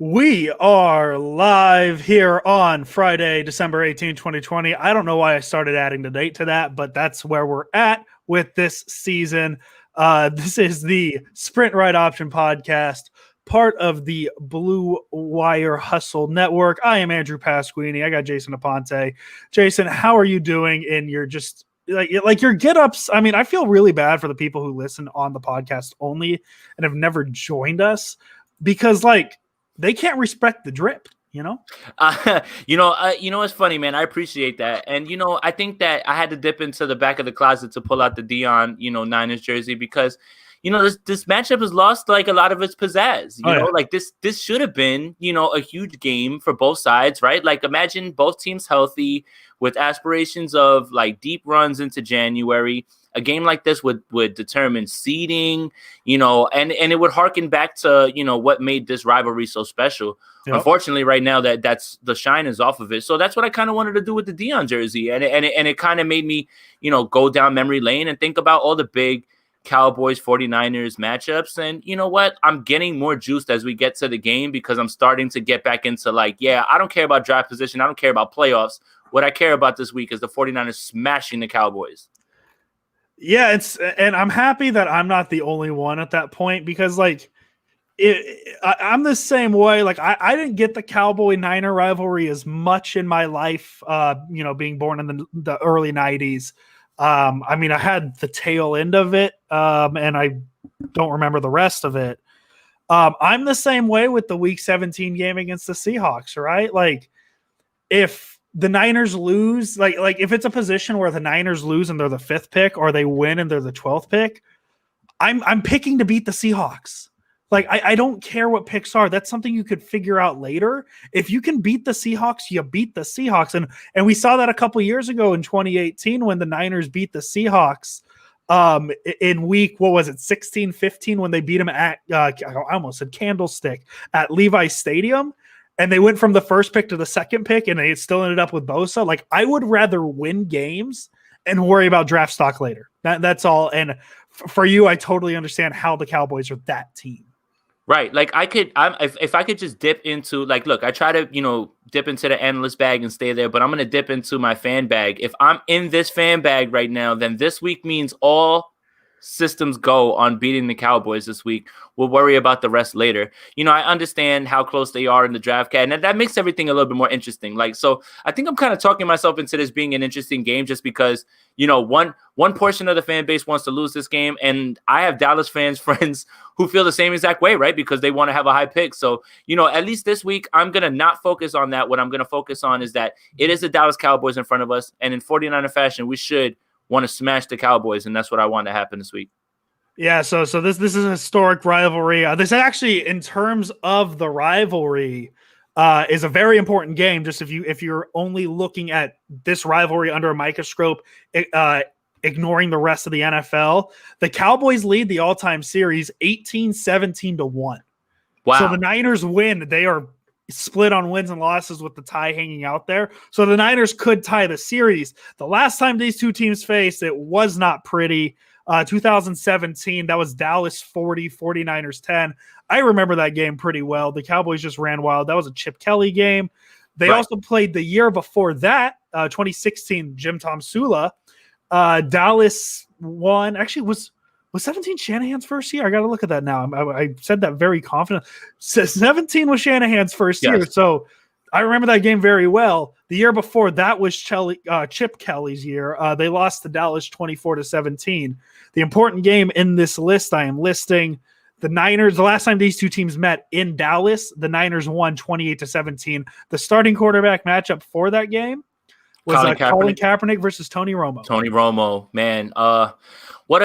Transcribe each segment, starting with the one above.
We are live here on Friday, December 18, 2020. I don't know why I started adding the date to that, but that's where we're at with this season. This is the Sprint Right Option podcast, part of the Blue Wire Hustle Network. I am Andrew Pasquini. I got Jason Aponte. Jason, how are you doing in your just like your get-ups? I mean, I feel really bad for the people who listen on the podcast only and have never joined us because they can't respect the drip, you know? It's funny, man. I appreciate that. And, I think that I had to dip into the back of the closet to pull out the Dion, Niners jersey because, this matchup has lost like a lot of its pizzazz. Like this should have been, a huge game for both sides, right? Like imagine both teams healthy with aspirations of like deep runs into January. A game like this would determine seeding, and it would harken back to, what made this rivalry so special. Yep. Unfortunately, right now that's the shine is off of it. So that's what I kind of wanted to do with the Dion jersey. And it kind of made me, go down memory lane and think about all the big Cowboys 49ers matchups. And you know what? I'm getting more juiced as we get to the game because I'm starting to get back into I don't care about draft position. I don't care about playoffs. What I care about this week is the 49ers smashing the Cowboys. Yeah, and I'm happy that I'm not the only one at that point because I'm the same way. Like I didn't get the Cowboy-Niner rivalry as much in my life, being born in the early 90s. I mean, I had the tail end of it, and I don't remember the rest of it. I'm the same way with the Week 17 game against the Seahawks, right? Like if the Niners lose, like if it's a position where the Niners lose and they're the 5th pick or they win and they're the 12th pick, I'm picking to beat the Seahawks. Like I don't care what picks are. That's something you could figure out later. If you can beat the Seahawks, you beat the Seahawks. And we saw that a couple years ago in 2018 when the Niners beat the Seahawks in week, 16, 15, when they beat them at, I almost said Candlestick, at Levi Stadium. And they went from the 1st pick to the 2nd pick, and they still ended up with Bosa. Like, I would rather win games and worry about draft stock later. That's all. And for you, I totally understand how the Cowboys are that team. Right. Like if I could just dip into look, I try to, dip into the analyst bag and stay there, but I'm going to dip into my fan bag. If I'm in this fan bag right now, then this week means all systems go on beating the Cowboys this week. We'll worry about the rest later. I understand how close they are in the draft cat, and that makes everything a little bit more interesting. So I think I'm kind of talking myself into this being an interesting game just because, one portion of the fan base wants to lose this game, and I have Dallas friends who feel the same exact way, right? Because they want to have a high pick. So, at least this week, I'm going to not focus on that. What I'm going to focus on is that it is the Dallas Cowboys in front of us, and in 49er fashion, we should want to smash the Cowboys, and that's what I want to happen this week. Yeah, so this is a historic rivalry. This actually, in terms of the rivalry, is a very important game. Just if you're only looking at this rivalry under a microscope, ignoring the rest of the NFL, the Cowboys lead the all-time series 18-17-1. Wow! So the Niners win. They are split on wins and losses with the tie hanging out there. So the Niners could tie the series. The last time these two teams faced, it was not pretty. 2017, that was Dallas 40, 49ers 10. I remember that game pretty well. The Cowboys just ran wild. That was a Chip Kelly game. They also played the year before that, 2016, Jim Tom Sula. Dallas won. Actually, was 17 Shanahan's first year? I got to look at that now. I said that very confident. 17 was Shanahan's first year. So I remember that game very well. The year before that was Chip Kelly's year. They lost to Dallas 24-17. The important game in this list, I am listing the Niners. The last time these two teams met in Dallas, the Niners won 28-17. The starting quarterback matchup for that game was Colin Kaepernick versus Tony Romo. Tony Romo, man.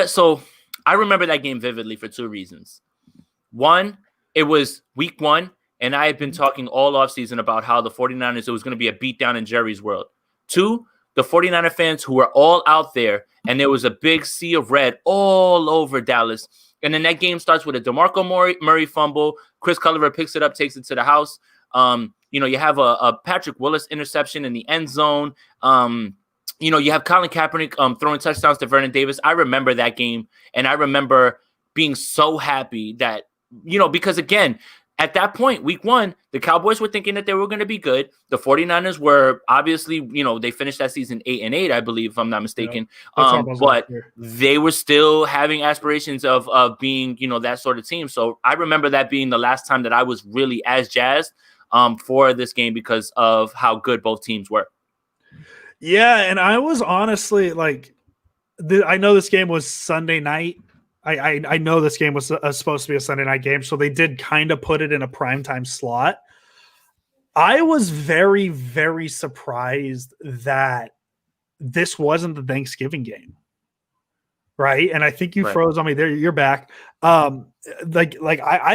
So I remember that game vividly for 2 reasons. One, it was week 1. And I have been talking all offseason about how the 49ers, it was going to be a beatdown in Jerry's world. 2, the 49er fans who were all out there, and there was a big sea of red all over Dallas. And then that game starts with a DeMarco Murray fumble. Chris Culliver picks it up, takes it to the house. You have a Patrick Willis interception in the end zone. You have Colin Kaepernick throwing touchdowns to Vernon Davis. I remember that game, and I remember being so happy that, because again, at that point, week 1, the Cowboys were thinking that they were going to be good. The 49ers were obviously, they finished that season 8-8, I believe, if I'm not mistaken. Yeah, but they were still having aspirations of being, that sort of team. So I remember that being the last time that I was really as jazzed for this game because of how good both teams were. Yeah, and I was honestly like, I know this game was Sunday night. I know this game was supposed to be a Sunday night game, so they did kind of put it in a primetime slot. I was very, very surprised that this wasn't the Thanksgiving game. Right. And I think you froze on me there. You're back. I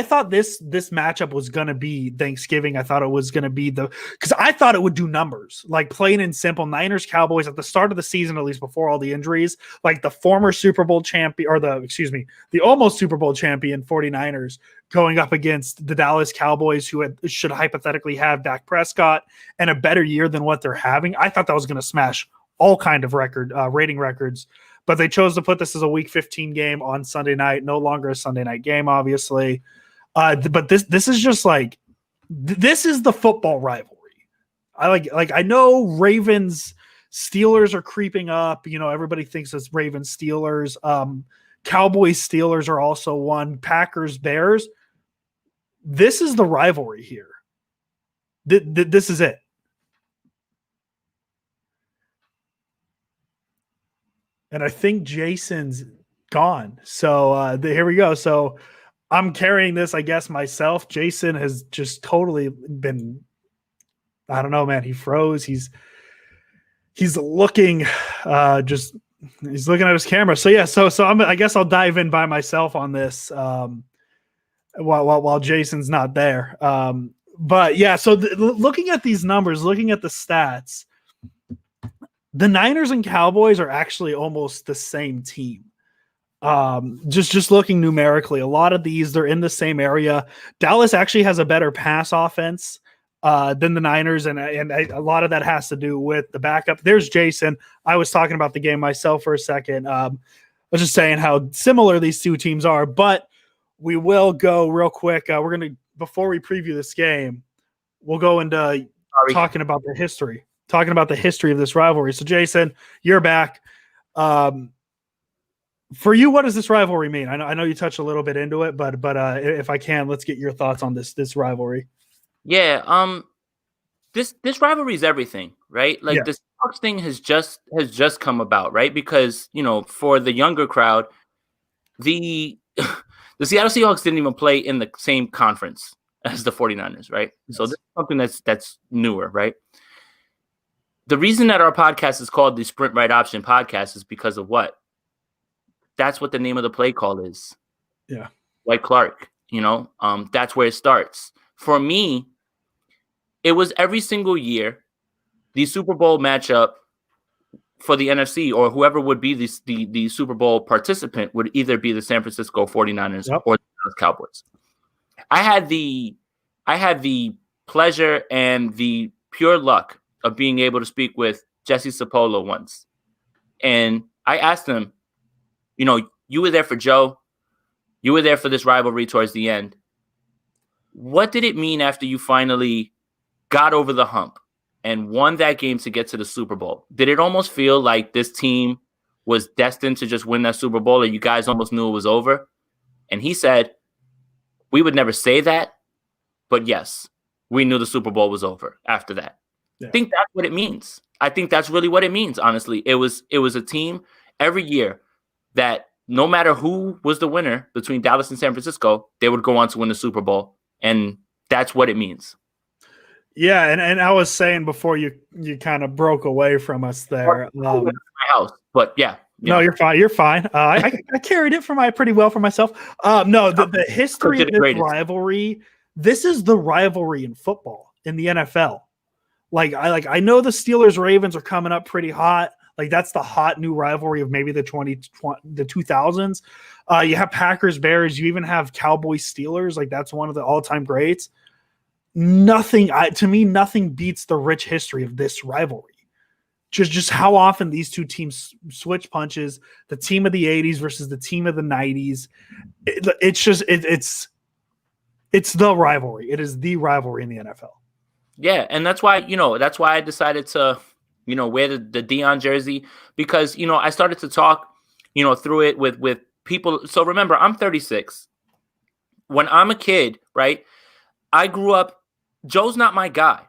thought this matchup was going to be Thanksgiving. I thought it was going to be because I thought it would do numbers, like plain and simple. Niners Cowboys at the start of the season, at least before all the injuries, like the former Super Bowl champion or the almost Super Bowl champion 49ers going up against the Dallas Cowboys, who should hypothetically have Dak Prescott and a better year than what they're having. I thought that was going to smash all kind of rating records. But they chose to put this as a Week 15 game on Sunday night, no longer a Sunday night game, obviously. But this is just like this is the football rivalry. I know Ravens Steelers are creeping up. Everybody thinks it's Ravens Steelers. Cowboys Steelers are also one. Packers Bears. This is the rivalry here. This is it. And I think Jason's gone. So here we go. So I'm carrying this, I guess, myself. Jason has just totally been, I don't know, man. He froze. He's looking, he's looking at his camera. So yeah, so I guess I'll dive in by myself on this while Jason's not there. But yeah, so looking at these numbers, looking at the stats, the Niners and Cowboys are actually almost the same team. Just looking numerically, a lot of these, they're in the same area. Dallas actually has a better pass offense than the Niners, and a lot of that has to do with the backup. There's Jason. I was talking about the game myself for a second. I was just saying how similar these two teams are, but we will go real quick. We're going to, before we preview this game, we'll go into talking about the history of this rivalry. So Jason, you're back. For you, what does this rivalry mean? I know you touched a little bit into it, but if I can, let's get your thoughts on this rivalry. Yeah. This rivalry is everything, right? Like this Seahawks thing has just come about, right? Because, for the younger crowd, the Seattle Seahawks didn't even play in the same conference as the 49ers, right? Yes. So this is something that's newer, right? The reason that our podcast is called the Sprint Right Option Podcast is because of what? That's what the name of the play call is. Yeah. Like Clark, that's where it starts. For me, it was every single year, the Super Bowl matchup for the NFC or whoever would be the Super Bowl participant would either be the San Francisco 49ers or the Dallas Cowboys. I had the pleasure and the pure luck of being able to speak with Jesse Sapolo once. And I asked him, you were there for Joe. You were there for this rivalry towards the end. What did it mean after you finally got over the hump and won that game to get to the Super Bowl? Did it almost feel like this team was destined to just win that Super Bowl, or you guys almost knew it was over? And he said, we would never say that, but yes, we knew the Super Bowl was over after that. Yeah. I think that's what it means. I think that's really what it means, honestly. It was a team every year that no matter who was the winner between Dallas and San Francisco, they would go on to win the Super Bowl. And that's what it means. Yeah, and I was saying before you kind of broke away from us there. My house, but yeah. No, you're fine. You're fine. I carried it pretty well for myself. No, the history of this rivalry. This is the rivalry in football in the NFL. I know the Steelers Ravens are coming up pretty hot. Like that's the hot new rivalry of maybe the 2000s. You have Packers Bears. You even have Cowboys Steelers. Like that's one of the all-time greats. Nothing beats the rich history of this rivalry. Just how often these two teams switch punches. The team of the 80s versus the team of the 90s. It's the rivalry. It is the rivalry in the NFL. Yeah, and that's why I decided to wear the Dion jersey, because I started to talk through it with people. So remember, I'm 36. When I'm a kid, right? I grew up. Joe's not my guy,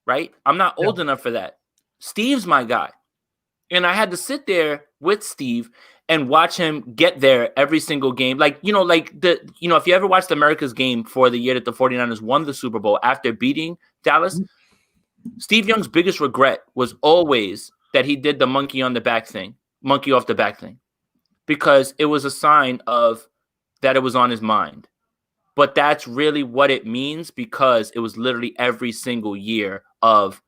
right? I'm not old enough for that. Steve's my guy. And I had to sit there with Steve and watch him get there every single game. Like, if you ever watched America's game for the year that the 49ers won the Super Bowl after beating Dallas, Steve Young's biggest regret was always that he did the monkey off the back thing, because it was a sign of that it was on his mind. But that's really what it means, because it was literally every single year of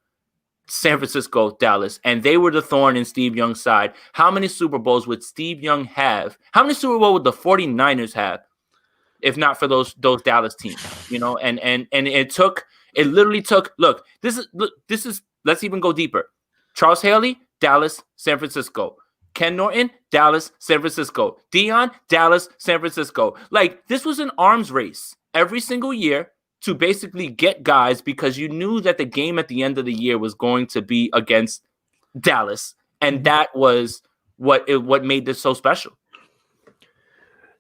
San Francisco, Dallas, and they were the thorn in Steve Young's side. How many Super Bowls would Steve Young have? How many Super Bowls would the 49ers have if not for those Dallas teams? And it literally took, look, this is let's even go deeper. Charles Haley, Dallas, San Francisco. Ken Norton, Dallas, San Francisco. Dion, Dallas, San Francisco. Like, this was an arms race every single year to basically get guys, because you knew that the game at the end of the year was going to be against Dallas. And that was what made this so special.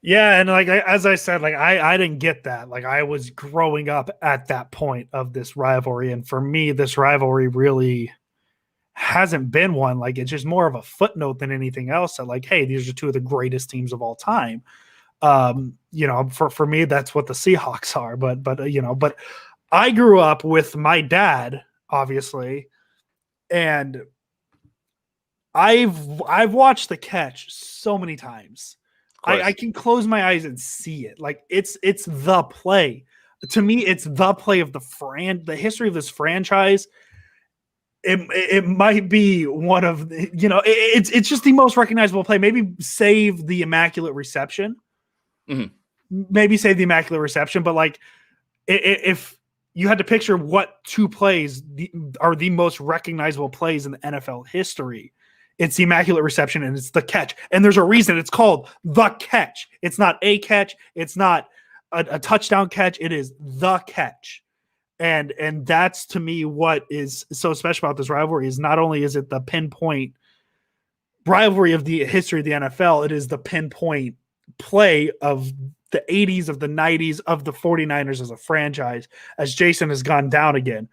Yeah, and as I said, I didn't get that. Like, I was growing up at that point of this rivalry, and for me, this rivalry really hasn't been one. Like, it's just more of a footnote than anything else. That, like, hey, these are two of the greatest teams of all time. For me, that's what the Seahawks are. But I grew up with my dad, obviously, and I've watched The Catch so many times. I can close my eyes and see it. Like, it's the play. To me, it's the play of the history of this franchise. It might be one of it's just the most recognizable play. Maybe save the Immaculate Reception. Maybe save the Immaculate Reception, but like, if you had to picture what two plays are the most recognizable plays in the NFL history, it's the Immaculate Reception and it's the catch. And there's a reason it's called the catch. It's not a catch. It's not a touchdown catch. It is the catch. And that's, to me, what is so special about this rivalry. Is not only is it the pinpoint rivalry of the history of the NFL, it is the pinpoint play of the 80s, of the 90s, of the 49ers as a franchise, as Jason has gone down again.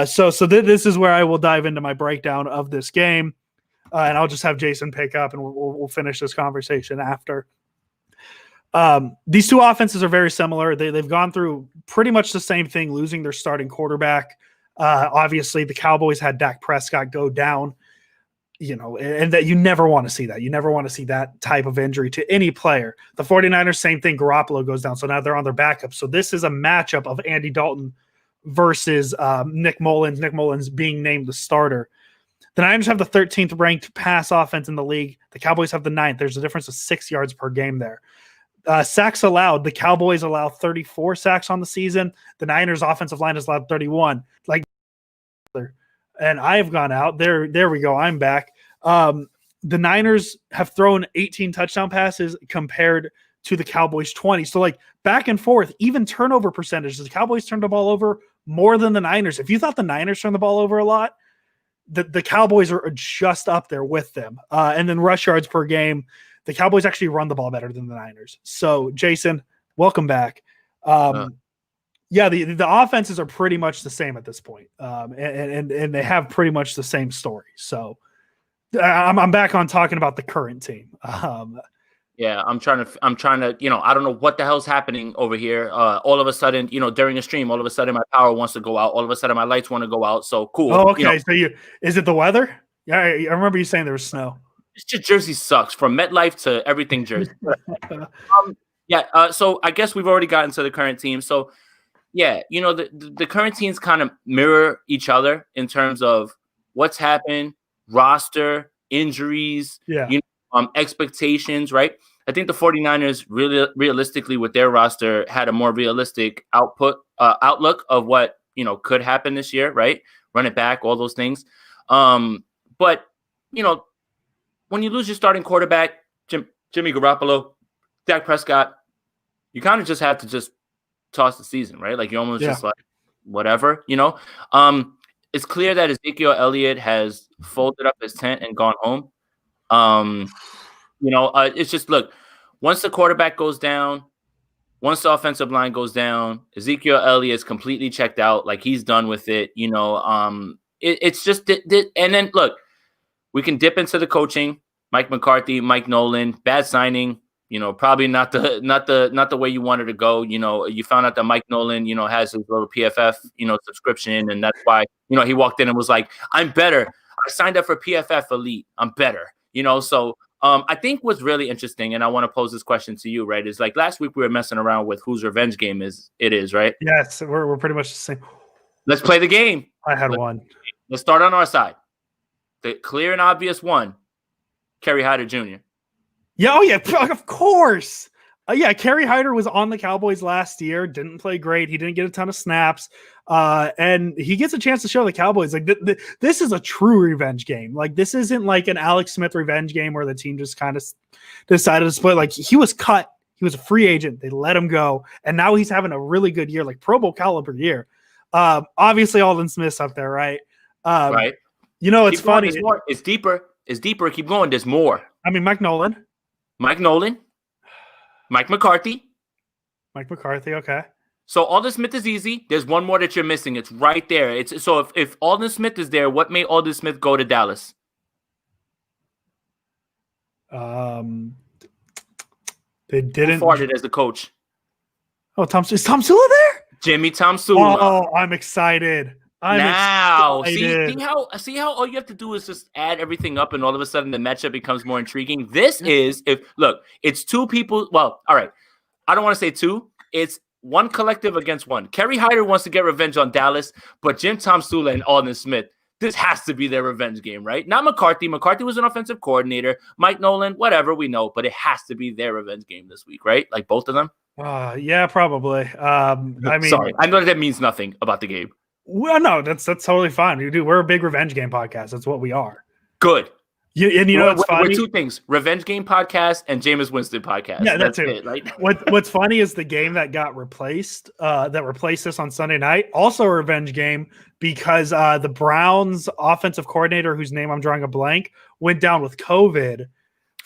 So this is where I will dive into my breakdown of this game, and I'll just have Jason pick up, and we'll finish this conversation after. These two offenses are very similar. They've gone through pretty much the same thing, losing their starting quarterback. Obviously, the Cowboys had Dak Prescott go down, and that you never want to see that. You never want to see that type of injury to any player. The 49ers, same thing. Garoppolo goes down, so now they're on their backup. So this is a matchup of Andy Dalton versus Nick Mullins. Nick Mullins being named the starter. The Niners have the 13th ranked pass offense in the league. The Cowboys have the 9th. There's a difference of 6 yards per game there. Sacks allowed. The Cowboys allow 34 sacks on the season. The Niners offensive line has allowed 31. And I have gone out. There we go. I'm back. The Niners have thrown 18 touchdown passes compared to the Cowboys 20. So, like, back and forth, even turnover percentages. The Cowboys turned the ball over more than the Niners. If you thought the Niners turned the ball over a lot, the Cowboys are just up there with them. And then rush yards per game, the Cowboys actually run the ball better than the Niners. So, Jason, welcome back. Yeah, the offenses are pretty much the same at this point, and they have pretty much the same story. So, I'm back on talking about the current team. Yeah, I'm trying to, I don't know what the hell's happening over here. All of a sudden, during a stream, all of a sudden my power wants to go out. All of a sudden my lights want to go out. So cool. Oh, okay. So is it the weather? Yeah, I remember you saying there was snow. It's just Jersey sucks, from MetLife to everything Jersey. So I guess we've already gotten to the current team. So yeah, the current teams kind of mirror each other in terms of what's happened, roster, injuries, expectations, right? I think the 49ers really realistically with their roster had a more realistic outlook of what, could happen this year, right? Run it back, all those things. But, when you lose your starting quarterback, Jimmy Garoppolo, Dak Prescott, you kind of just have to just toss the season, right? Like you're almost just like whatever, you know. It's clear that Ezekiel Elliott has folded up his tent and gone home. It's just look, once the quarterback goes down, once the offensive line goes down, Ezekiel Elliott is completely checked out. Like he's done with it, you know. It's just and then look, we can dip into the coaching. Mike McCarthy, Mike Nolan, bad signing. You know, probably not the way you wanted to go. You know, you found out that Mike Nolan, you know, has his little PFF, you know, subscription, and that's why, you know, he walked in and was like, "I'm better. I signed up for PFF Elite. I'm better." You know, so I think what's really interesting, and I want to pose this question to you, right? Is like last week we were messing around with whose revenge game is, right? Yes, we're pretty much the same. Let's play the game. I had one. Let's start on our side. The clear and obvious one, Kerry Hyder Jr. Yeah, oh yeah, of course. Kerry Hyder was on the Cowboys last year, didn't play great. He didn't get a ton of snaps, and he gets a chance to show the Cowboys like this is a true revenge game. Like this isn't like an Alex Smith revenge game where the team just kind of decided to split. Like he was cut, he was a free agent. They let him go, and now he's having a really good year, like Pro Bowl caliber year. Obviously, Aldon Smith's up there, right? Right. You know, it's funny. There's more. It's deeper. It's deeper. Keep going. There's more. I mean, Mike Nolan, Mike McCarthy. Okay. So Aldon Smith is easy. There's one more that you're missing. It's right there. It's so if Aldon Smith is there, what made Aldon Smith go to Dallas? They didn't. Who farted as the coach? Oh, is Tom Sula there? Jimmy Tomsula. Oh, I'm excited. See how all you have to do is just add everything up, and all of a sudden the matchup becomes more intriguing. This is it's two people. Well, all right, I don't want to say two. It's one collective against one. Kerry Hyder wants to get revenge on Dallas, but Jim Tomsula and Aldon Smith, this has to be their revenge game, right? Not McCarthy. McCarthy was an offensive coordinator. Mike Nolan, whatever, we know, but it has to be their revenge game this week, right? Like both of them. Yeah, probably. I mean, sorry, I know that means nothing about the game. Well, no, that's totally fine. We're a big revenge game podcast. That's what we are. Good. We're two things: revenge game podcast and Jameis Winston podcast. Yeah, that's it. Right? What's funny is the game that got replaced, that replaced us on Sunday night, also a revenge game because the Browns offensive coordinator, whose name I'm drawing a blank, went down with COVID.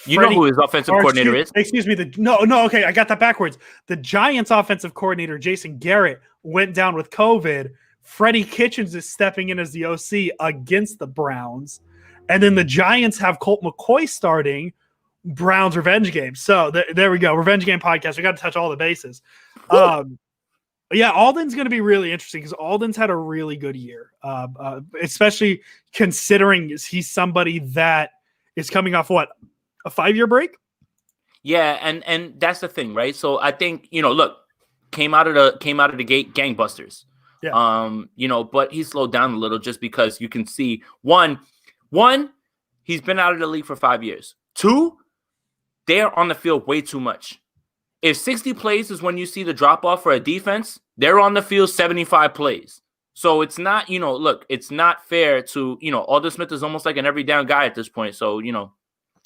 You know who his offensive coordinator is? Excuse me. Okay, I got that backwards. The Giants offensive coordinator, Jason Garrett, went down with COVID. Freddie Kitchens is stepping in as the OC against the Browns. And then the Giants have Colt McCoy starting. Browns revenge game. So there we go. Revenge game podcast. We got to touch all the bases. Aldon's going to be really interesting because Aldon's had a really good year, especially considering he's somebody that is coming off a 5-year break? Yeah, and that's the thing, right? So I think, look, came out of the gate gangbusters. Yeah. But he slowed down a little just because you can see one, he's been out of the league for 5 years. 2, they're on the field way too much. If 60 plays is when you see the drop off for a defense, they're on the field 75 plays. So it's not, it's not fair to, Aldon Smith is almost like an every down guy at this point. So,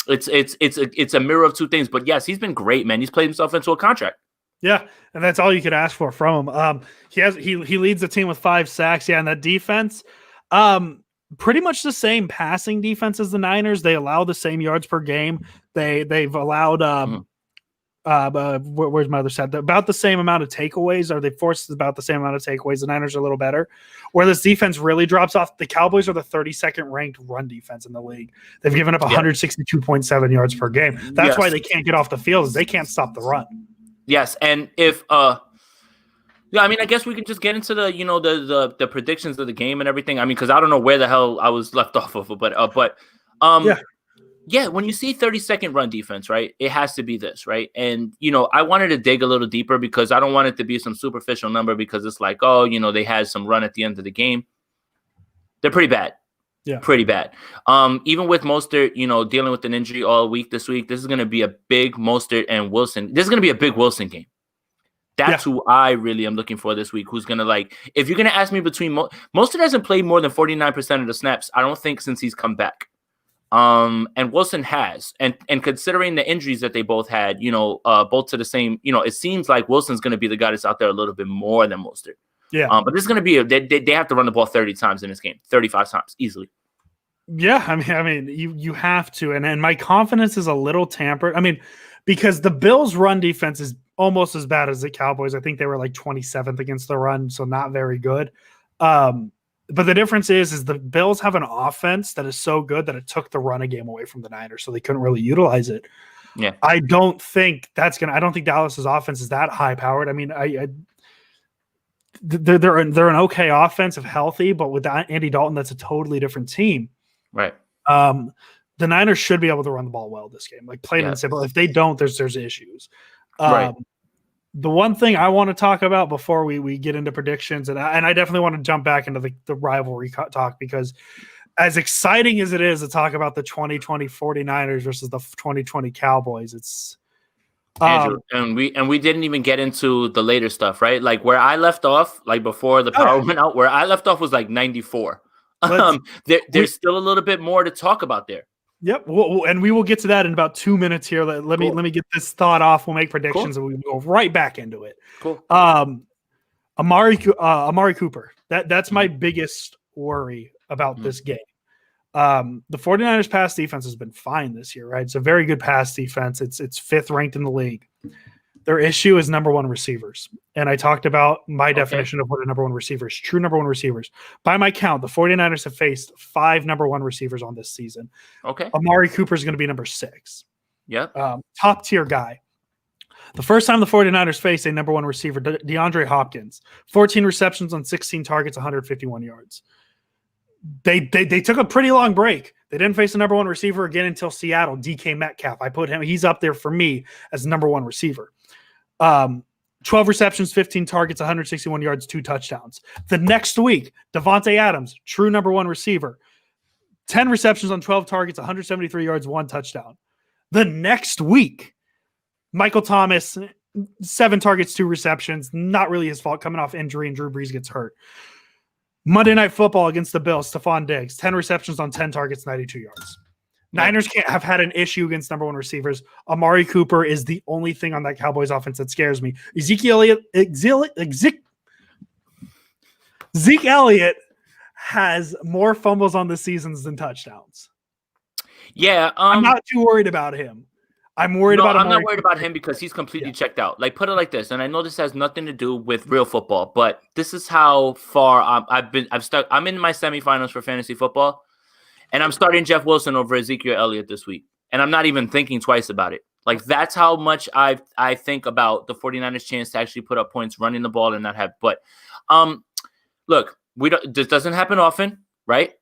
it's a mirror of two things. But yes, he's been great, man. He's played himself into a contract. Yeah, and that's all you could ask for from him. He leads the team with 5 sacks. Yeah, and that defense, pretty much the same passing defense as the Niners. They allow the same yards per game. They've allowed where's my other side? About the same amount of takeaways, or they forced about the same amount of takeaways. The Niners are a little better. Where this defense really drops off, the Cowboys are the 32nd ranked run defense in the league. They've given up 162.7 yards per game. That's why they can't get off the field, is they can't stop the run. Yes, and if I guess we can just get into the the predictions of the game and everything. I mean, because I don't know where the hell I was left off of, but when you see 32nd run defense, right, it has to be this, right? And I wanted to dig a little deeper because I don't want it to be some superficial number because it's like, they had some run at the end of the game. They're pretty bad. Yeah, pretty bad. Even with Mostert, dealing with an injury all week this week, this is going to be a big Mostert and Wilson. This is going to be a big Wilson game. That's who I really am looking for this week. Who's going to if you're going to ask me between Mostert hasn't played more than 49% of the snaps, I don't think, since he's come back. And Wilson has, and considering the injuries that they both had, both to the same, it seems like Wilson's going to be the guy that's out there a little bit more than Mostert. Yeah. But this is going to be they have to run the ball 30 times in this game, 35 times easily. Yeah, I mean, you have to, and my confidence is a little tampered. I mean, because the Bills' run defense is almost as bad as the Cowboys. I think they were like 27th against the run, so not very good. But the difference is the Bills have an offense that is so good that it took the run game away from the Niners, so they couldn't really utilize it. Yeah, I don't think I don't think Dallas's offense is that high powered. I mean, they're an okay offense if healthy, but with Andy Dalton, that's a totally different team. right. The Niners should be able to run the ball well this game, like plain and simple. If they don't, there's issues. Right. The one thing I want to talk about before we get into predictions, and I definitely want to jump back into the rivalry talk, because as exciting as it is to talk about the 2020 49ers versus the 2020 Cowboys, it's Andrew, and we didn't even get into the later stuff, right? Like where I left off, like before the power went out, where I left off was like 94. There's still a little bit more to talk about there. Yep, and we will get to that in about 2 minutes here. Let me get this thought off. We'll make predictions and we'll go right back into it. Cool. Amari Cooper. That's my biggest worry about this game. The 49ers pass defense has been fine this year, right? It's a very good pass defense. It's fifth ranked in the league. Their issue is number one receivers. And I talked about my definition of what a number one receiver is. True number one receivers. By my count, the 49ers have faced 5 number one receivers on this season. Okay. Amari Cooper is going to be number 6. Yep. Top tier guy. The first time the 49ers faced a number one receiver, DeAndre Hopkins, 14 receptions on 16 targets, 151 yards. They took a pretty long break. They didn't face a number one receiver again until Seattle, DK Metcalf. I put him, he's up there for me as number one receiver. 12 receptions, 15 targets, 161 yards, 2 touchdowns. The next week, Devontae Adams, true number one receiver, 10 receptions on 12 targets, 173 yards, 1 touchdown. The next week, Michael Thomas, 7 targets, 2 receptions. Not really his fault, coming off injury, and Drew Brees gets hurt. Monday Night Football against the Bills, Stephon Diggs, 10 receptions on 10 targets, 92 yards. Niners can't have had an issue against number one receivers. Amari Cooper is the only thing on that Cowboys offense that scares me. Zeke Elliott has more fumbles on the seasons than touchdowns. Yeah. I'm not too worried about him. I'm worried about I'm not worried about him because he's completely checked out. Like, put it like this, and I know this has nothing to do with real football, but this is how far I'm in my semifinals for fantasy football. And I'm starting Jeff Wilson over Ezekiel Elliott this week. And I'm not even thinking twice about it. Like, that's how much I think about the 49ers' chance to actually put up points running the ball and not have. But look, this doesn't happen often, right?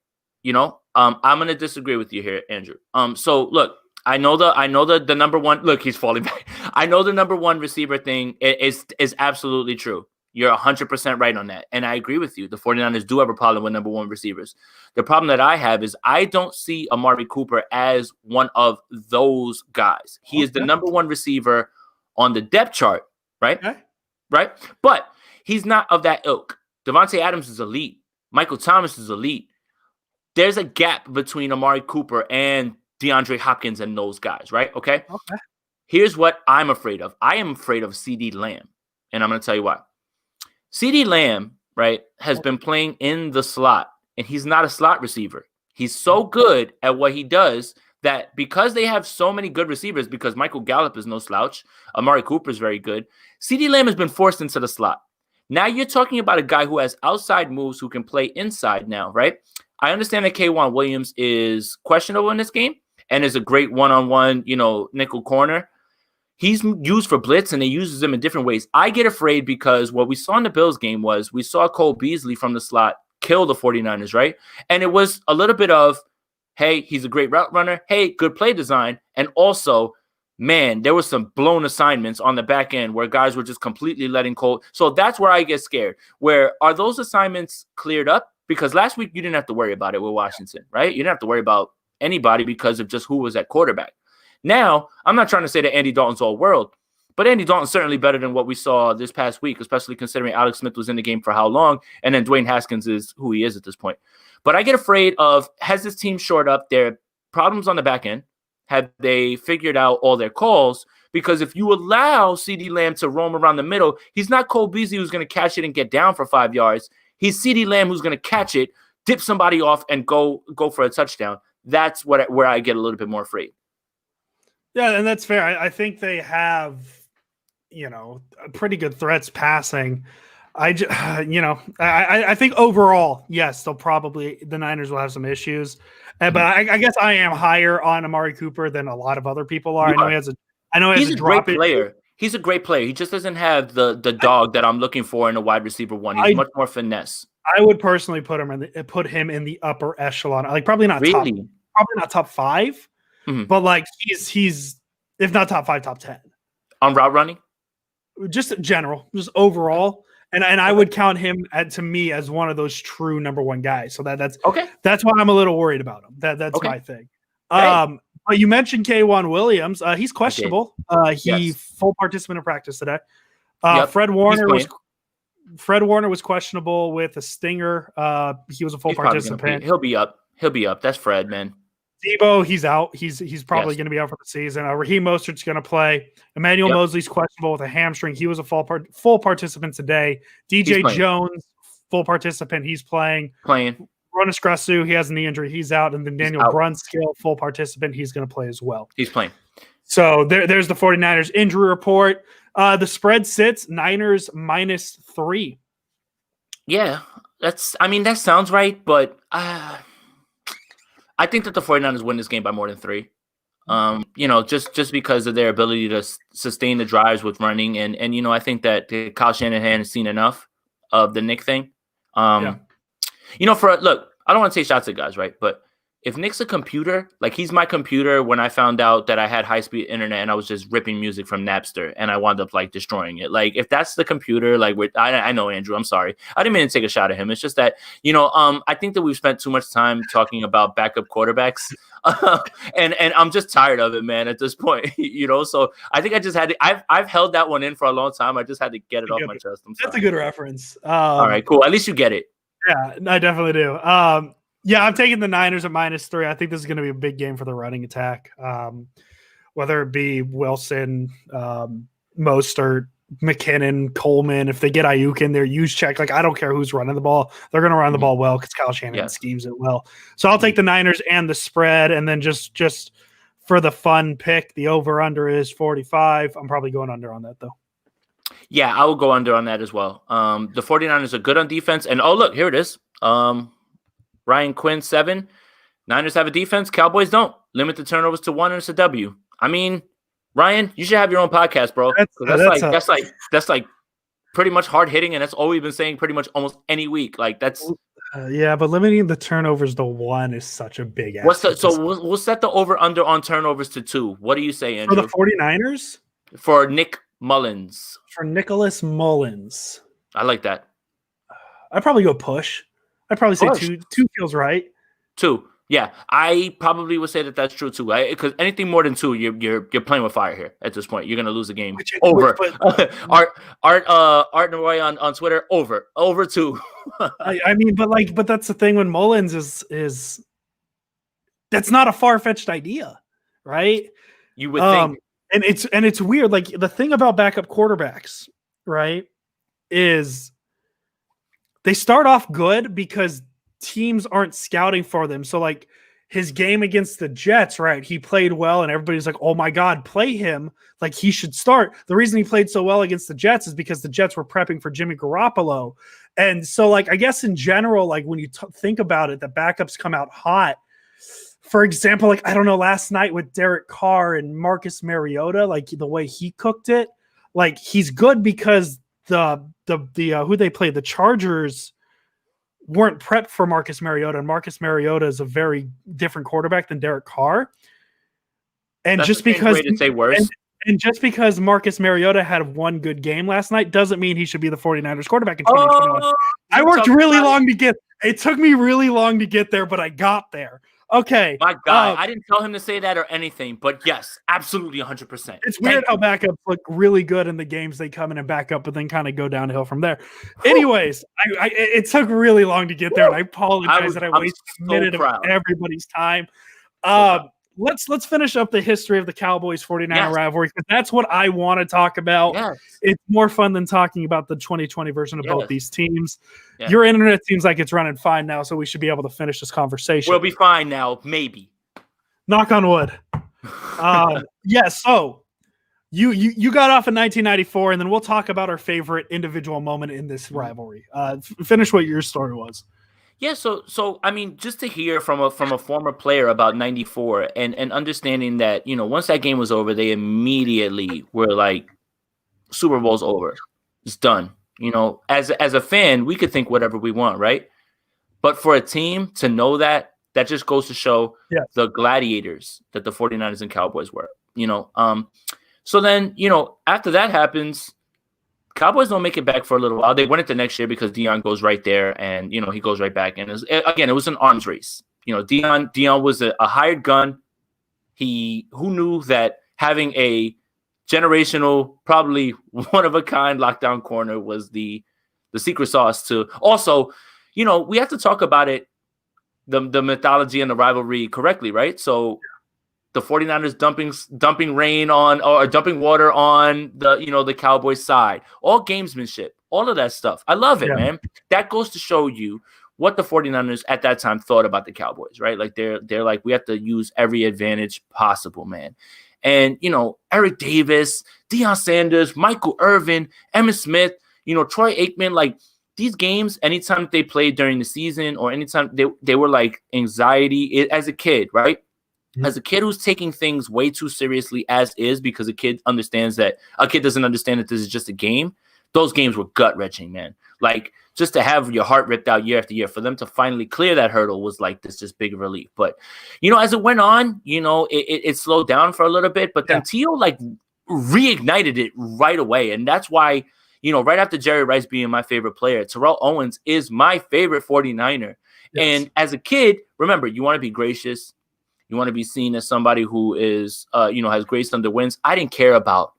I'm going to disagree with you here, Andrew. So look, I know the number one. Look, he's falling back. I know the number one receiver thing is absolutely true. You're 100% right on that. And I agree with you. The 49ers do have a problem with number one receivers. The problem that I have is I don't see Amari Cooper as one of those guys. He is the number one receiver on the depth chart, right? Okay. Right? But he's not of that ilk. Devontae Adams is elite. Michael Thomas is elite. There's a gap between Amari Cooper and DeAndre Hopkins and those guys, right? Okay? Here's what I'm afraid of. I am afraid of CeeDee Lamb. And I'm going to tell you why. CeeDee Lamb, right, has been playing in the slot, and he's not a slot receiver. He's so good at what he does that because they have so many good receivers, because Michael Gallup is no slouch, Amari Cooper is very good, CeeDee Lamb has been forced into the slot. Now you're talking about a guy who has outside moves who can play inside now, right? I understand that K'Wan Williams is questionable in this game and is a great one-on-one, nickel corner. He's used for blitz, and they uses him in different ways. I get afraid because what we saw in the Bills game was we saw Cole Beasley from the slot kill the 49ers, right? And it was a little bit of, hey, he's a great route runner. Hey, good play design. And also, man, there was some blown assignments on the back end where guys were just completely letting Cole. So that's where I get scared. Where are those assignments cleared up? Because last week you didn't have to worry about it with Washington, right? You didn't have to worry about anybody because of just who was at quarterback. Now, I'm not trying to say that Andy Dalton's all world, but Andy Dalton's certainly better than what we saw this past week, especially considering Alex Smith was in the game for how long, and then Dwayne Haskins is who he is at this point. But I get afraid of, has this team shored up their problems on the back end? Have they figured out all their calls? Because if you allow CeeDee Lamb to roam around the middle, he's not Cole Beasley who's going to catch it and get down for 5 yards. He's CeeDee Lamb who's going to catch it, dip somebody off, and go for a touchdown. That's where I get a little bit more afraid. Yeah, and that's fair. I think they have, pretty good threats passing. I think overall, yes, the Niners will have some issues. But I guess I am higher on Amari Cooper than a lot of other people are. I know he's a great player. He's a great player. He just doesn't have the dog that I'm looking for in a wide receiver one. He's much more finesse. I would personally put him in the upper echelon. Like probably not top 5, but like he's if not top 5, top 10 on route running. Just general, just overall. And I would count him to me as one of those true number one guys. So that's okay. That's why I'm a little worried about him. That's my thing. Hey. But you mentioned K'Wan Williams. He's questionable. Full participant in practice today. Fred Warner was questionable with a stinger. He was a full participant. He'll be up. That's Fred, man. Debo, he's out. He's probably going to be out for the season. Raheem Mostert's going to play. Emmanuel Mosley's questionable with a hamstring. He was a full participant today. DJ Jones, full participant. He's playing. Ronus Grasu, he has a knee injury. He's out. And then Daniel Brunskill, full participant. He's going to play as well. He's playing. So there's the 49ers injury report. The spread sits Niners -3. Yeah, that sounds right, but I think that the 49ers win this game by more than 3. Just because of their ability to sustain the drives with running. And I think that Kyle Shanahan has seen enough of the Nick thing. Look, I don't want to take shots at guys, right? But if Nick's a computer, like he's my computer when I found out that I had high-speed internet and I was just ripping music from Napster and I wound up like destroying it. Like if that's the computer, like I know Andrew, I'm sorry. I didn't mean to take a shot at him. It's just that, I think that we've spent too much time talking about backup quarterbacks and I'm just tired of it, man, at this point, so I think I just had to, I've held that one in for a long time. I just had to get it off my chest. That's a good reference. All right, cool. At least you get it. Yeah, I definitely do. Yeah, I'm taking the Niners at -3. I think this is going to be a big game for the running attack. Whether it be Wilson, Mostert, McKinnon, Coleman, if they get Ayuk in there, use check. Like I don't care who's running the ball, they're going to run the ball well because Kyle Shanahan schemes it well. So I'll take the Niners and the spread, and then just for the fun pick, the over under is 45. I'm probably going under on that though. Yeah, I will go under on that as well. The 49ers are good on defense, and look, here it is. Ryan Quinn 7. Niners have a defense. Cowboys don't. Limit the turnovers to 1, and it's a W. I mean, Ryan, you should have your own podcast, bro. That's like pretty much hard hitting, and that's all we've been saying pretty much almost any week. Like that's yeah, but limiting the turnovers to 1 is such a big ask. We'll set the over under on turnovers to 2. What do you say, Andrew? For the 49ers? For Nick Mullins. For Nicholas Mullins. I like that. I'd probably go push. I'd probably say 2. 2 feels right. 2. Yeah, I probably would say that that's true too. Because anything more than 2, you're playing with fire here at this point. You're gonna lose the game. Over. Art Roy on Twitter. Over 2. but that's the thing when Mullins is that's not a far-fetched idea, right? You would think. And it's weird. Like the thing about backup quarterbacks, right, is they start off good because teams aren't scouting for them. So like his game against the Jets, right? He played well and everybody's like, oh my God, play him. Like he should start. The reason he played so well against the Jets is because the Jets were prepping for Jimmy Garoppolo. And so like, I guess in general, like when you think about it, the backups come out hot. For example, like, I don't know, last night with Derek Carr and Marcus Mariota, like the way he cooked it, like he's good because the who they played, the Chargers weren't prepped for Marcus Mariota, and Marcus Mariota is a very different quarterback than Derek Carr. And that's just because way to say worse. And just because Marcus Mariota had one good game last night doesn't mean he should be the 49ers quarterback in 2021. I worked really long to get it took me really long to get there, but I got there. Okay. My God, I didn't tell him to say that or anything, but yes, absolutely 100%. It's weird how backups look really good in the games they come in and back up, but then kind of go downhill from there. Anyways, it took really long to get there, and I apologize that I wasted a minute of everybody's time. Let's finish up the history of the Cowboys 49er Yes. rivalry, because that's what I want to talk about. Yes. It's more fun than talking about the 2020 version of both Yes. these teams. Yes. Your internet seems like it's running fine now, so we should be able to finish this conversation. We'll be fine now, maybe. Knock on wood. So you got off in 1994, and then we'll talk about our favorite individual moment in this rivalry. Finish what your story was. Yeah, so I mean, just to hear from a former player about 94 and understanding that, once that game was over, they immediately were like, Super Bowl's over. It's done. As a fan, we could think whatever we want, right? But for a team to know that just goes to show the gladiators that the 49ers and Cowboys were, So then, after that happens, Cowboys don't make it back for a little while. They win it the next year because Deion goes right there, and he goes right back. And it was an arms race. Deion was a hired gun. Who knew that having a generational, probably one of a kind lockdown corner was the secret sauce to also, we have to talk about it, the mythology and the rivalry correctly, right? So the 49ers dumping rain on or dumping water on the Cowboys side, all gamesmanship, all of that stuff. I love it, man. That goes to show you what the 49ers at that time thought about the Cowboys, right? Like they're like, we have to use every advantage possible, man. And, Eric Davis, Deion Sanders, Michael Irvin, Emmitt Smith, Troy Aikman, like these games, anytime they played during the season or anytime they were like anxiety as a kid, right? As a kid who's taking things way too seriously as is, because a kid doesn't understand that this is just a game. Those games were gut-wrenching, man. Like just to have your heart ripped out year after year, for them to finally clear that hurdle was like this just big relief. But, as it went on, it slowed down for a little bit, but then Teal like reignited it right away. And that's why, right after Jerry Rice being my favorite player, Terrell Owens is my favorite 49er. Yes. And as a kid, remember, you want to be gracious. You want to be seen as somebody who is, has grace under wins. I didn't care about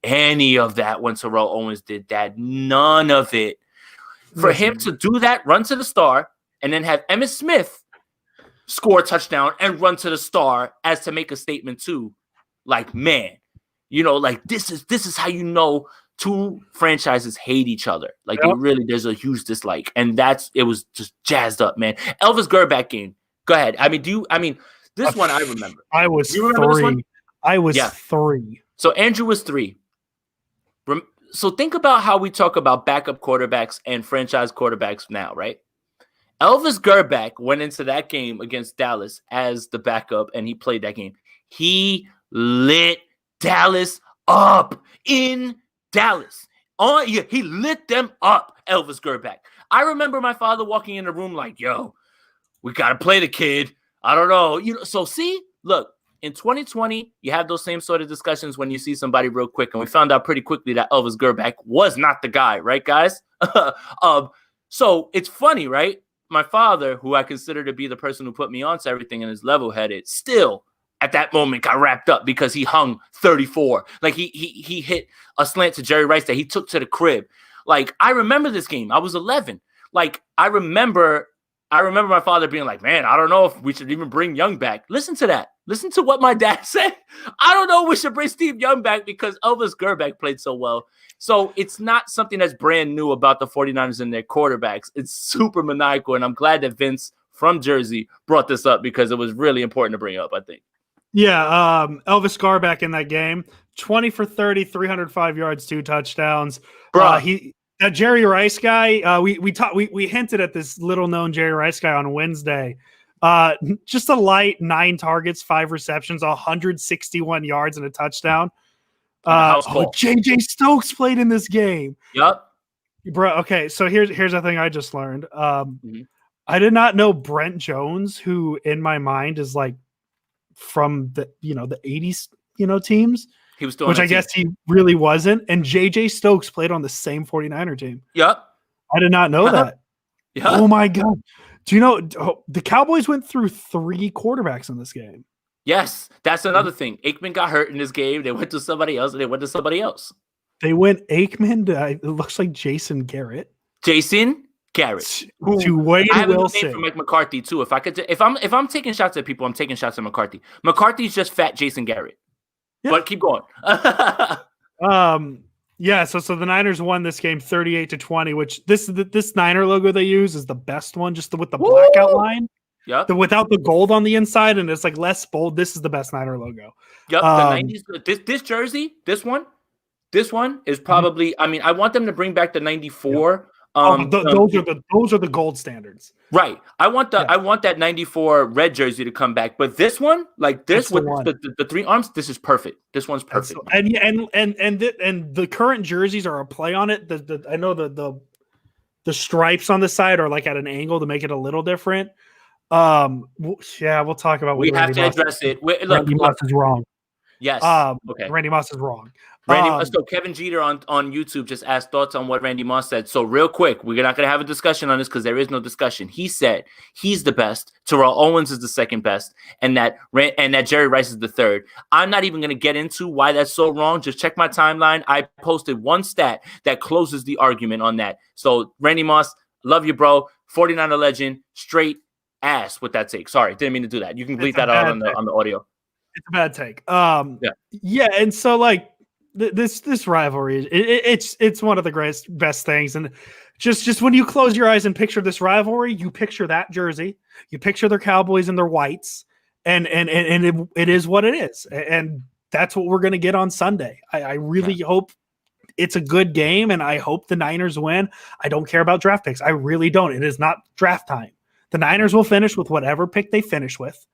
any of that when Terrell Owens did that. None of it. For him to do that, run to the star, and then have Emmitt Smith score a touchdown and run to the star as to make a statement too. Like, man, like this is how two franchises hate each other. Like there's a huge dislike. And it was just jazzed up, man. Elvis Gerback game. Go ahead. This one I remember. I was 3. I was 3. So Andrew was 3. So think about how we talk about backup quarterbacks and franchise quarterbacks now, right? Elvis Gerback went into that game against Dallas as the backup, and he played that game. He lit Dallas up in Dallas. He lit them up, Elvis Gerback. I remember my father walking in the room like, yo, we got to play the kid. I don't know. So see, look, in 2020, you have those same sort of discussions when you see somebody real quick. And we found out pretty quickly that Elvis Gerback was not the guy, right, guys? So it's funny, right? My father, who I consider to be the person who put me on to everything and is level-headed, still at that moment got wrapped up because he hung 34. Like he hit a slant to Jerry Rice that he took to the crib. Like, I remember this game. I was 11. Like, I remember my father being like, man, I don't know if we should even bring Young back. Listen to that. Listen to what my dad said. I don't know if we should bring Steve Young back because Elvis Gerback played so well. So it's not something that's brand new about the 49ers and their quarterbacks. It's super maniacal, and I'm glad that Vince from Jersey brought this up because it was really important to bring up, I think. Yeah, Elvis Gerback in that game, 20 for 30, 305 yards, 2 touchdowns. That Jerry Rice guy, we hinted at this little-known Jerry Rice guy on Wednesday. Just a light 9 targets, 5 receptions, 161 yards, and a touchdown. JJ Stokes played in this game. Yep. Bro, okay, so here's the thing I just learned. I did not know Brent Jones, who in my mind is like from the the 80s teams. He was still, which I guess he really wasn't. And JJ Stokes played on the same 49er team. Yep. I did not know that. Yep. Oh my God. Do you know the Cowboys went through 3 quarterbacks in this game? Yes. That's another thing. Aikman got hurt in this game. They went to somebody else, and they went to somebody else. They went Aikman to, it looks like Jason Garrett. Jason Garrett. To Wade I have a new Wilson name for Mike McCarthy too. If I'm taking shots at people, I'm taking shots at McCarthy. McCarthy's just fat Jason Garrett. Yeah. But keep going. Yeah, so the Niners won this game 38-20, which this Niner logo they use is the best one, just with the black outline. Yep. Without the gold on the inside, and it's like less bold. This is the best Niner logo. Yep. The 90s. This jersey, this one is probably. I mean, I want them to bring back the 94. Those are the gold standards. Right. I want that 94 red jersey to come back. But this one, like this with the three arms, this is perfect. This one's perfect. And the current jerseys are a play on it. I know the stripes on the side are like at an angle to make it a little different. We'll talk about. We have to address it. Randy Moss is wrong. Yes. Okay. Randy Moss is wrong. So Kevin Jeter on YouTube just asked thoughts on what Randy Moss said. So real quick, we're not going to have a discussion on this because there is no discussion. He said he's the best. Terrell Owens is the second best, and that Jerry Rice is the third. I'm not even going to get into why that's so wrong. Just check my timeline. I posted one stat that closes the argument on that. So Randy Moss, love you, bro. 49er legend, straight ass with that take. Sorry, didn't mean to do that. You can bleep that out on the audio. It's a bad take. Yeah, and so like this rivalry, it's one of the best things. And just when you close your eyes and picture this rivalry, you picture that jersey, you picture their Cowboys and their whites, and it is what it is, and that's what we're gonna get on Sunday. I really hope it's a good game, and I hope the Niners win. I don't care about draft picks. I really don't. It is not draft time. The Niners will finish with whatever pick they finish with,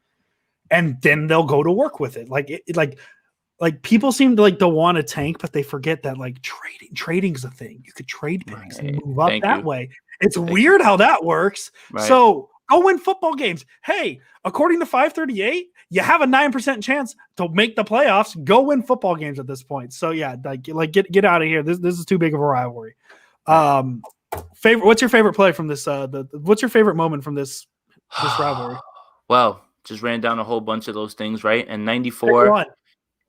and then they'll go to work with it. Like people seem to to want to tank, but they forget that like trading's a thing. You could trade picks and move up that way. It's weird how that works. Right. So go win football games. Hey, according to 538, you have a 9% chance to make the playoffs. Go win football games at this point. So yeah, get out of here. This is too big of a rivalry. What's your favorite play from this? What's your favorite moment from this rivalry? Well, just ran down a whole bunch of those things, right? And 94.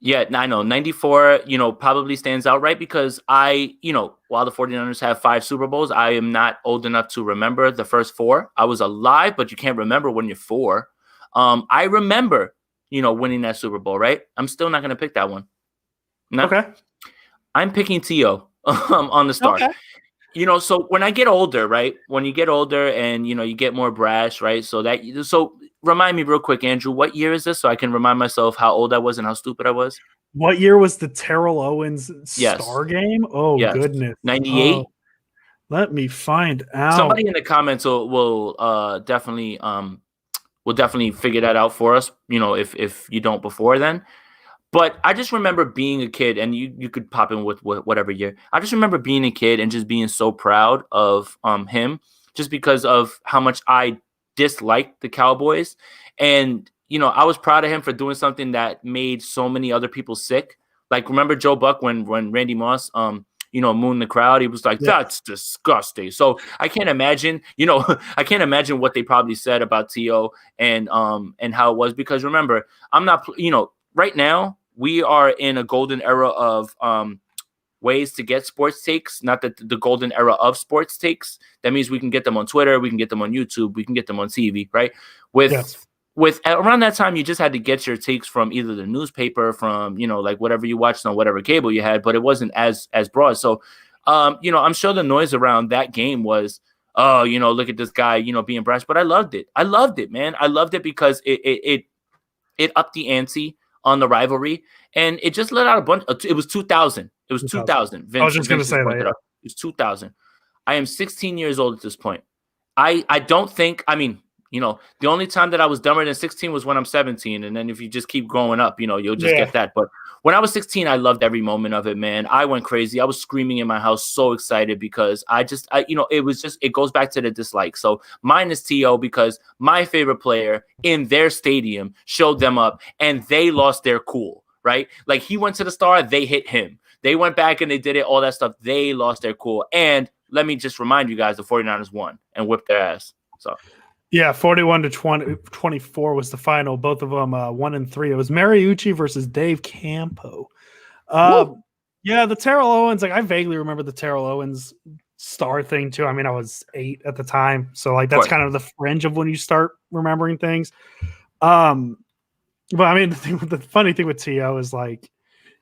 Yeah, I know. 94, probably stands out, right? Because while the 49ers have 5 Super Bowls, I am not old enough to remember the first 4. I was alive, but you can't remember when you're 4. I remember, winning that Super Bowl, right? I'm still not going to pick that one. No. Okay. I'm picking T.O. on the start. Okay. So when I get older, right? When you get older and, you get more brash, right? So remind me real quick, Andrew, what year is this? So I can remind myself how old I was and how stupid I was. What year was the Terrell Owens star game? Oh, goodness. 98. Oh, let me find out. Somebody in the comments will definitely figure that out for us, if you don't before then. But I just remember being a kid, and you could pop in with whatever year. I just remember being a kid and just being so proud of him just because of how much I disliked the Cowboys. And, I was proud of him for doing something that made so many other people sick. Like, remember Joe Buck when Randy Moss, mooned the crowd? He was like, that's disgusting. So I can't imagine, what they probably said about T.O. and how it was. Because remember, I'm not, right now, we are in a golden era of ways to get sports takes, not the golden era of sports takes. That means we can get them on Twitter, we can get them on YouTube, we can get them on TV, right? With around that time, you just had to get your takes from either the newspaper, from, like whatever you watched on whatever cable you had, but it wasn't as broad. So, I'm sure the noise around that game was, oh, look at this guy, being brash, but I loved it. I loved it, man. I loved it because it upped the ante on the rivalry, and it just let out a bunch. It was 2000. It was 2000. I was just going to say that. Yeah. It was 2000. I am 16 years old at this point. I don't think. I mean, the only time that I was dumber than 16 was when I'm 17, and then if you just keep growing up, you'll just get that. But when I was 16, I loved every moment of it, man. I went crazy. I was screaming in my house, so excited because it goes back to the dislike. So mine is T.O. because my favorite player in their stadium showed them up, and they lost their cool, right? Like, he went to the star, they hit him. They went back and they did it, all that stuff. They lost their cool. And let me just remind you guys, the 49ers won and whipped their ass. So. Yeah, 41-24 was the final. Both of them 1-3. It was Mariucci versus Dave Campo. Yeah, the Terrell Owens. Like, I vaguely remember the Terrell Owens star thing too. I mean, I was 8 at the time, so like Of that's course. kind of the fringe of when you start remembering things. Um, but I mean, the funny thing with To is like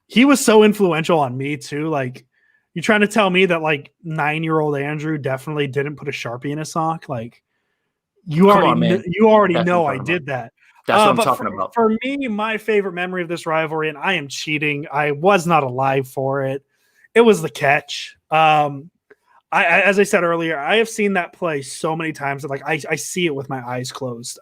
he was so influential on me too. Like, you trying to tell me that like 9-year-old Andrew definitely didn't put a Sharpie in his sock? Like, Come on, man. you already That's what I'm know I talking about. did that. That's what I'm But talking about. for me, my favorite memory of this rivalry, and I am cheating, I was not alive for it. It was the catch. As I said earlier, I have seen that play so many times that like I see it with my eyes closed.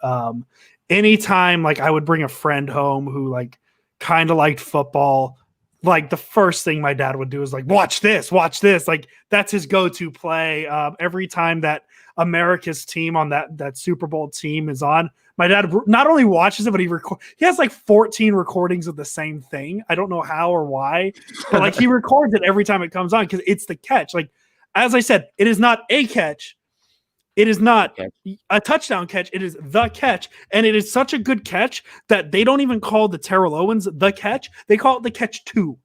Anytime like I would bring a friend home who like kind of liked football, like the first thing my dad would do is like, watch this. Like that's his go-to play. Every time that America's team on that Super Bowl team is on, my dad not only watches it, but he has like 14 recordings of the same thing. I don't know how or why, but like he records it every time it comes on because it's the catch. Like, as I said, it is not a catch. It is not a touchdown catch. It is the catch. And it is such a good catch that they don't even call the Terrell Owens the catch. They call it the catch 2.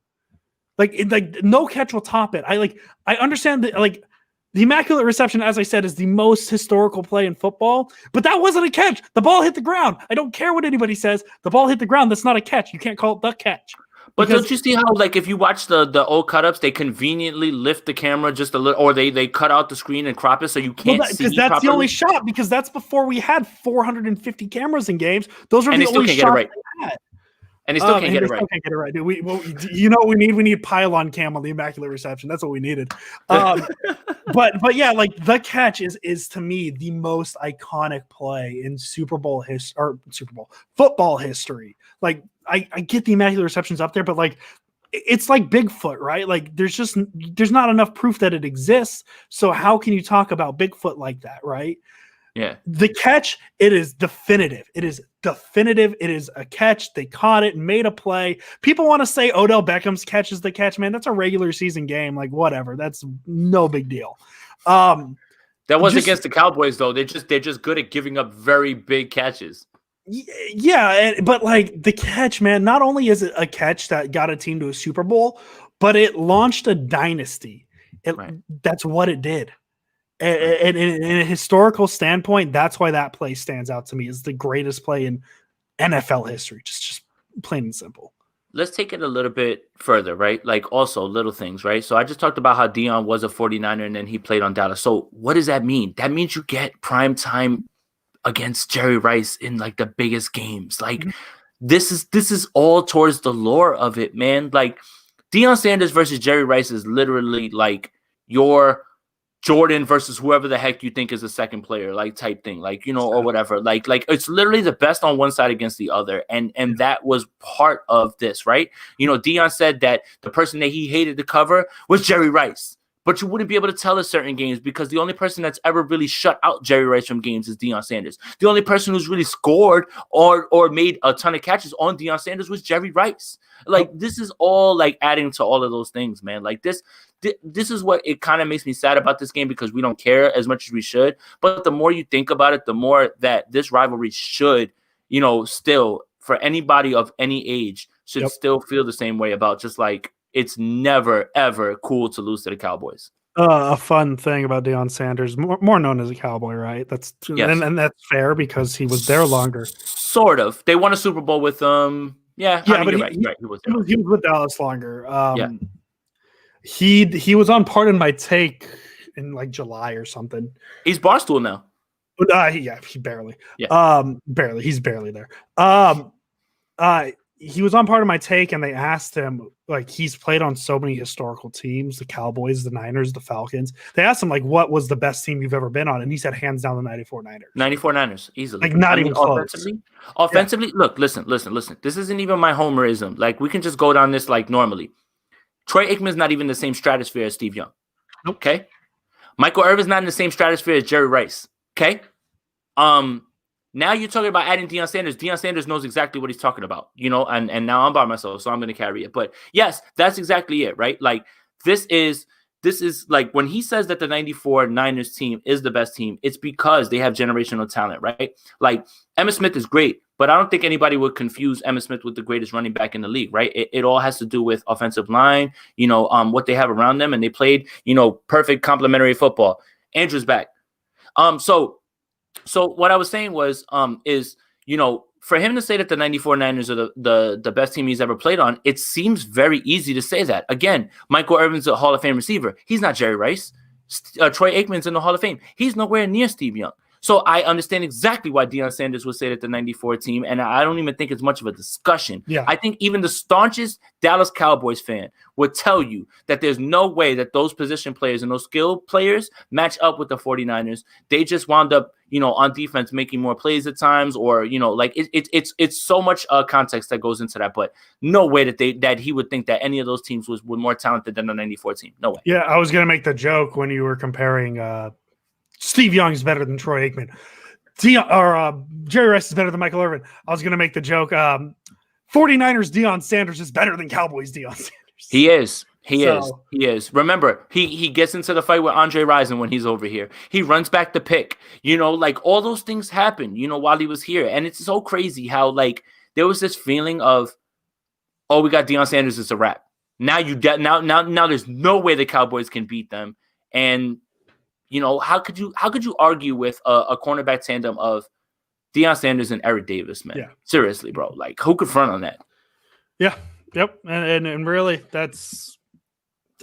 Like no catch will top it. I understand that like the Immaculate Reception, as I said, is the most historical play in football, but that wasn't a catch. The ball hit the ground. I don't care what anybody says. The ball hit the ground. That's not a catch. You can't call it the catch. But don't you see how, like, if you watch the old cut-ups, they conveniently lift the camera just a little, or they cut out the screen and crop it so you can't see because that's properly? the only shot, because that's before we had 450 cameras in games. Those were the only shots right. they had. And they still can't get it right. Can't get it right. You know what we need? We need pylon cam on the Immaculate Reception. That's what we needed. But yeah, like the catch is to me the most iconic play in football history. Like I get the Immaculate Reception's up there, but like it's like Bigfoot, right? Like there's not enough proof that it exists. So how can you talk about Bigfoot like that, right? Yeah. The catch, it is definitive. It is a catch. They caught it and made a play. People want to say Odell Beckham's catch is the catch, man. That's a regular season game. Like, whatever. That's no big deal. That was against the Cowboys, though. They're just good at giving up very big catches. Yeah, but like the catch, man, not only is it a catch that got a team to a Super Bowl, but it launched a dynasty. That's what it did. And in a historical standpoint, that's why that play stands out to me as the greatest play in NFL history. Just plain and simple. Let's take it a little bit further, right? Like also little things, right? So I just talked about how Deion was a 49er and then he played on Dallas. So what does that mean? That means you get prime time against Jerry Rice in like the biggest games. Like this is all towards the lore of it, man. Like Deion Sanders versus Jerry Rice is literally like your Jordan versus whoever the heck you think is a second player, like type thing, like, you know, or whatever. Like it's literally the best on one side against the other. And that was part of this, right? You know, Deion said that the person that he hated to cover was Jerry Rice. But you wouldn't be able to tell us certain games because the only person that's ever really shut out Jerry Rice from games is Deion Sanders. The only person who's really scored or made a ton of catches on Deion Sanders was Jerry Rice. Like, this is all like adding to all of those things, man. Like this is what it kind of makes me sad about this game because we don't care as much as we should. But the more you think about it, the more that this rivalry should, you know, still for anybody of any age should still feel the same way about just like, it's never, ever cool to lose to the Cowboys. A fun thing about Deion Sanders, more known as a Cowboy, right? And that's fair because he was there longer. Sort of. They won a Super Bowl with Yeah, but you're right. He was with Dallas longer. He was on Part in My Take in like July or something. He's Barstool now. He barely. Yeah. Barely. He's barely there. He was on Part of My Take, and they asked him, like, he's played on so many historical teams, the Cowboys, the Niners, the Falcons. They asked him, like, what was the best team you've ever been on? And he said, hands down, the 94 Niners. 94 Niners, easily. Like, not even close. Offensively, look, listen. This isn't even my homerism. Like, we can just go down this, like, normally. Troy Aikman's not even the same stratosphere as Steve Young. Nope. Okay? Michael Irvin's not in the same stratosphere as Jerry Rice. Okay? Now you're talking about adding Deion Sanders. Deion Sanders knows exactly what he's talking about, you know, and now I'm by myself, so I'm going to carry it. But yes, that's exactly it, right? Like this is like when he says that the 94 Niners team is the best team, it's because they have generational talent, right? Like Emmitt Smith is great, But I don't think anybody would confuse Emmitt Smith with the greatest running back in the league, right? It all has to do with offensive line, what they have around them, and they played, perfect complementary football. Andrew's back. So what I was saying was, for him to say that the 94 Niners are the best team he's ever played on, it seems very easy to say that. Again, Michael Irvin's a Hall of Fame receiver. He's not Jerry Rice. Troy Aikman's in the Hall of Fame. He's nowhere near Steve Young. So I understand exactly why Deion Sanders would say that the 94 team, and I don't even think it's much of a discussion. Yeah. I think even the staunchest Dallas Cowboys fan would tell you that there's no way that those position players and those skill players match up with the 49ers. They just wound up, on defense making more plays at times, or, it's so much context that goes into that. But no way that he would think that any of those teams were more talented than the 94 team. No way. Yeah, I was going to make the joke when you were comparing Steve Young is better than Troy Aikman. Jerry Rice is better than Michael Irvin. I was going to make the joke. 49ers Deion Sanders is better than Cowboys Deion Sanders. He is. He is. Remember, he gets into the fight with Andre Rison when he's over here. He runs back the pick. All those things happen, while he was here. And it's so crazy how, there was this feeling of, oh, we got Deion Sanders, it's a wrap. Now now there's no way the Cowboys can beat them. And how could you argue with a cornerback tandem of Deion Sanders and Eric Davis, man? Yeah. Seriously, bro. Who could front on that? Yeah. Yep. And really, that's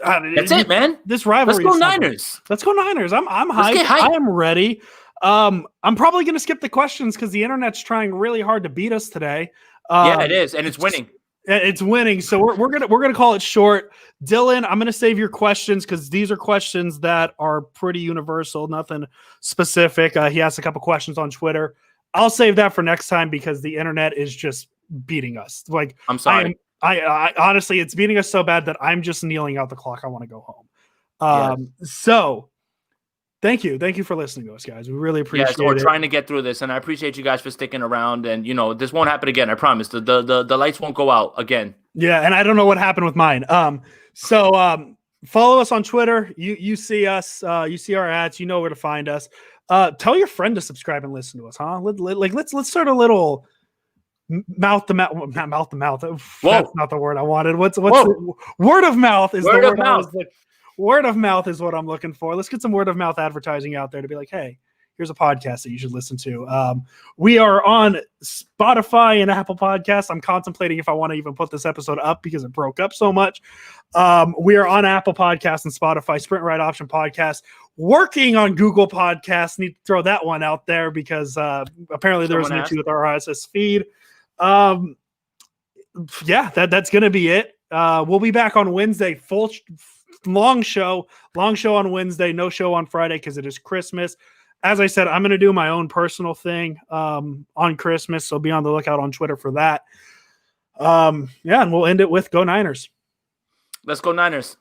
it, man. This rivalry. Let's go Niners. Let's go Niners. I'm hyped. I am ready. I'm probably going to skip the questions because the internet's trying really hard to beat us today. Yeah, it is, and it's winning. It's winning, so we're gonna call it short. Dylan, I'm gonna save your questions because these are questions that are pretty universal, nothing specific. He asked a couple questions on Twitter. I'll save that for next time because the internet is just beating us. I'm sorry. I honestly, it's beating us so bad that I'm just kneeling out the clock. I want to go home. So thank you for listening to us, guys. We really appreciate it. We're trying to get through this, and I appreciate you guys for sticking around. And this won't happen again. I promise. The lights won't go out again. Yeah, and I don't know what happened with mine. So follow us on Twitter. You see us. You see our ads. You know where to find us. Tell your friend to subscribe and listen to us, huh? Let's start a little mouth to mouth. Not mouth to mouth. That's not the word I wanted. What's word of mouth is word the word word I was looking. Word of mouth is what I'm looking for. Let's get some word of mouth advertising out there to be like, hey, here's a podcast that you should listen to. We are on Spotify and Apple Podcasts. I'm contemplating if I want to even put this episode up because it broke up so much. We are on Apple Podcasts and Spotify, Sprint Right Option Podcast, working on Google Podcasts. Need to throw that one out there because apparently there was an issue with our RSS feed. That's going to be it. We'll be back on Wednesday, long show on Wednesday, no show on Friday because it is Christmas. As I said, I'm going to do my own personal thing on Christmas, so be on the lookout on Twitter for that. And we'll end it with Go Niners. Let's go Niners.